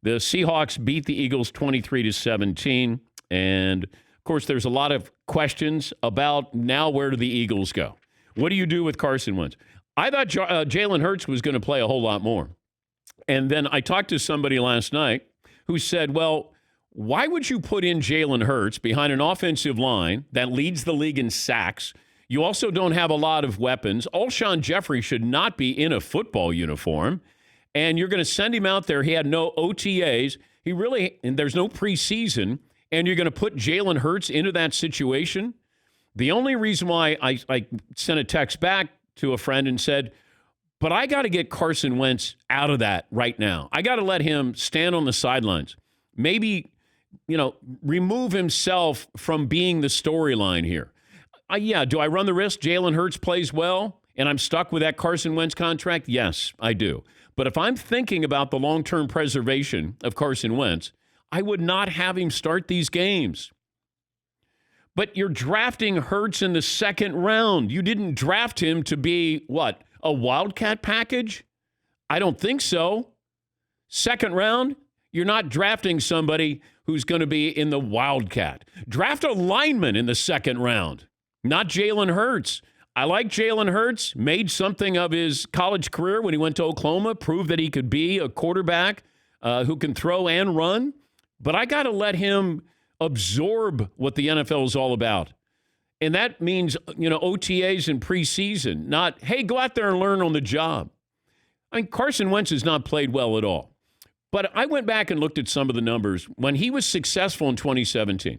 The Seahawks beat the Eagles 23-17. And, of course, there's a lot of questions about now where do the Eagles go? What do you do with Carson Wentz? I thought Jalen Hurts was going to play a whole lot more. And then I talked to somebody last night who said, well, why would you put in Jalen Hurts behind an offensive line that leads the league in sacks? You also don't have a lot of weapons. Alshon Jeffrey should not be in a football uniform. And you're going to send him out there. He had no OTAs. And there's no preseason. And you're going to put Jalen Hurts into that situation? The only reason why I sent a text back to a friend and said, but I got to get Carson Wentz out of that right now. I got to let him stand on the sidelines. Maybe, remove himself from being the storyline here. Do I run the risk Jalen Hurts plays well and I'm stuck with that Carson Wentz contract? Yes, I do. But if I'm thinking about the long-term preservation of Carson Wentz, I would not have him start these games. But you're drafting Hurts in the second round. You didn't draft him to be, what, a wildcat package? I don't think so. Second round, you're not drafting somebody who's going to be in the wildcat. Draft a lineman in the second round, not Jalen Hurts. I like Jalen Hurts, made something of his college career when he went to Oklahoma, proved that he could be a quarterback who can throw and run. But I got to let him absorb what the NFL is all about. And that means, OTAs and preseason, not, hey, go out there and learn on the job. I mean, Carson Wentz has not played well at all. But I went back and looked at some of the numbers when he was successful in 2017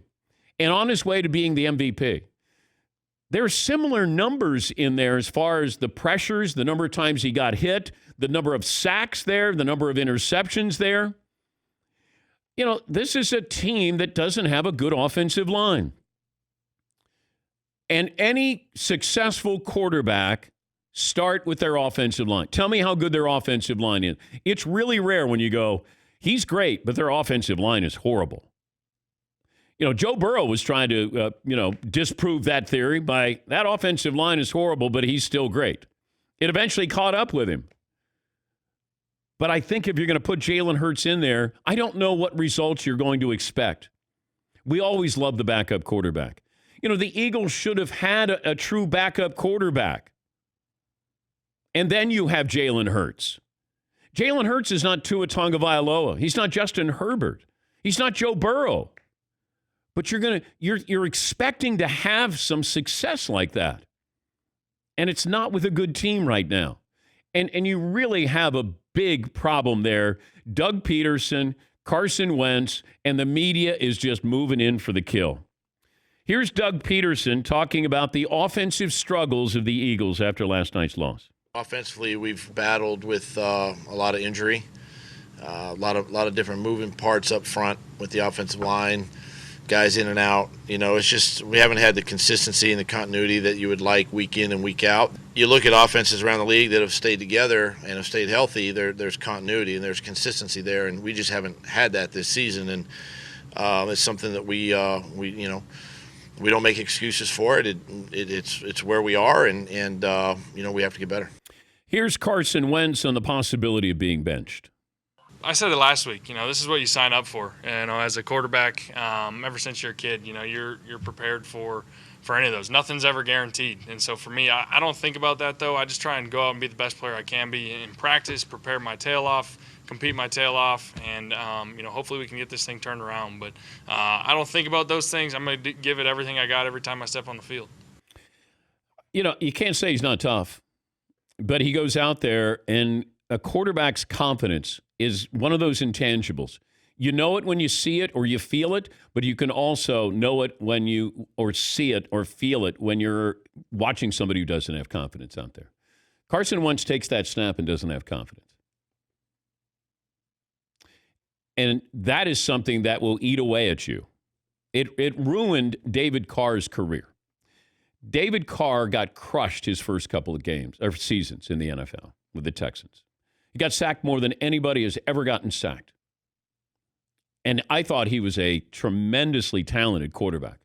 and on his way to being the MVP. There are similar numbers in there as far as the pressures, the number of times he got hit, the number of sacks there, the number of interceptions there. This is a team that doesn't have a good offensive line. And any successful quarterback start with their offensive line. Tell me how good their offensive line is. It's really rare when you go, he's great, but their offensive line is horrible. Joe Burrow was trying to, disprove that theory by that offensive line is horrible, but he's still great. It eventually caught up with him. But I think if you're going to put Jalen Hurts in there, I don't know what results you're going to expect. We always love the backup quarterback. The Eagles should have had a true backup quarterback. And then you have Jalen Hurts. Jalen Hurts is not Tua Tagovailoa. He's not Justin Herbert. He's not Joe Burrow. But you're expecting to have some success like that. And it's not with a good team right now. And you really have a big problem there. Doug Pederson, Carson Wentz, and the media is just moving in for the kill. Here's Doug Pederson talking about the offensive struggles of the Eagles after last night's loss. Offensively, we've battled with a lot of injury, a lot of different moving parts up front with the offensive line, guys in and out. It's just we haven't had the consistency and the continuity that you would like week in and week out. You look at offenses around the league that have stayed together and have stayed healthy, there's continuity and there's consistency there, and we just haven't had that this season. And it's something that we don't make excuses for it. It's where we are, and we have to get better. Here's Carson Wentz on the possibility of being benched. I said it last week. This is what you sign up for. As a quarterback, ever since you're a kid, you're prepared for any of those. Nothing's ever guaranteed. And so for me, I don't think about that though. I just try and go out and be the best player I can be in practice, prepare my tail off, compete my tail off, and hopefully we can get this thing turned around. But I don't think about those things. I'm going to give it everything I got every time I step on the field. You can't say he's not tough, but he goes out there, and a quarterback's confidence is one of those intangibles. You know it when you see it or you feel it, but you can also know it when you or see it or feel it when you're watching somebody who doesn't have confidence out there. Carson Wentz takes that snap and doesn't have confidence. And that is something that will eat away at you. It ruined David Carr's career. David Carr got crushed his first couple of games or seasons in the NFL with the Texans. He got sacked more than anybody has ever gotten sacked. And I thought he was a tremendously talented quarterback,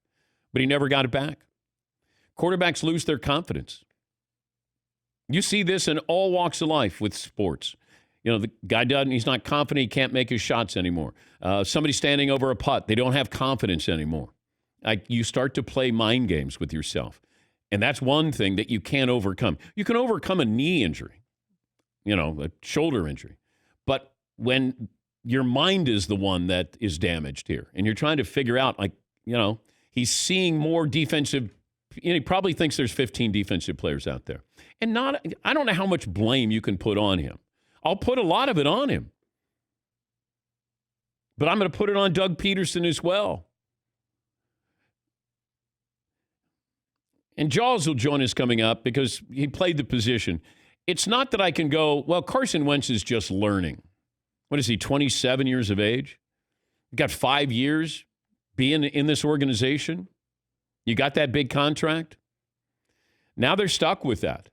but he never got it back. Quarterbacks lose their confidence. You see this in all walks of life with sports. The guy he's not confident, he can't make his shots anymore. Somebody standing over a putt, they don't have confidence anymore. You start to play mind games with yourself. And that's one thing that you can't overcome. You can overcome a knee injury, a shoulder injury. But when your mind is the one that is damaged here, and you're trying to figure out, he's seeing more defensive. He probably thinks there's 15 defensive players out there. And I don't know how much blame you can put on him. I'll put a lot of it on him. But I'm going to put it on Doug Pederson as well. And Jaws will join us coming up because he played the position. It's not that I can go, well, Carson Wentz is just learning. What is he, 27 years of age? Got 5 years being in this organization. You got that big contract. Now they're stuck with that.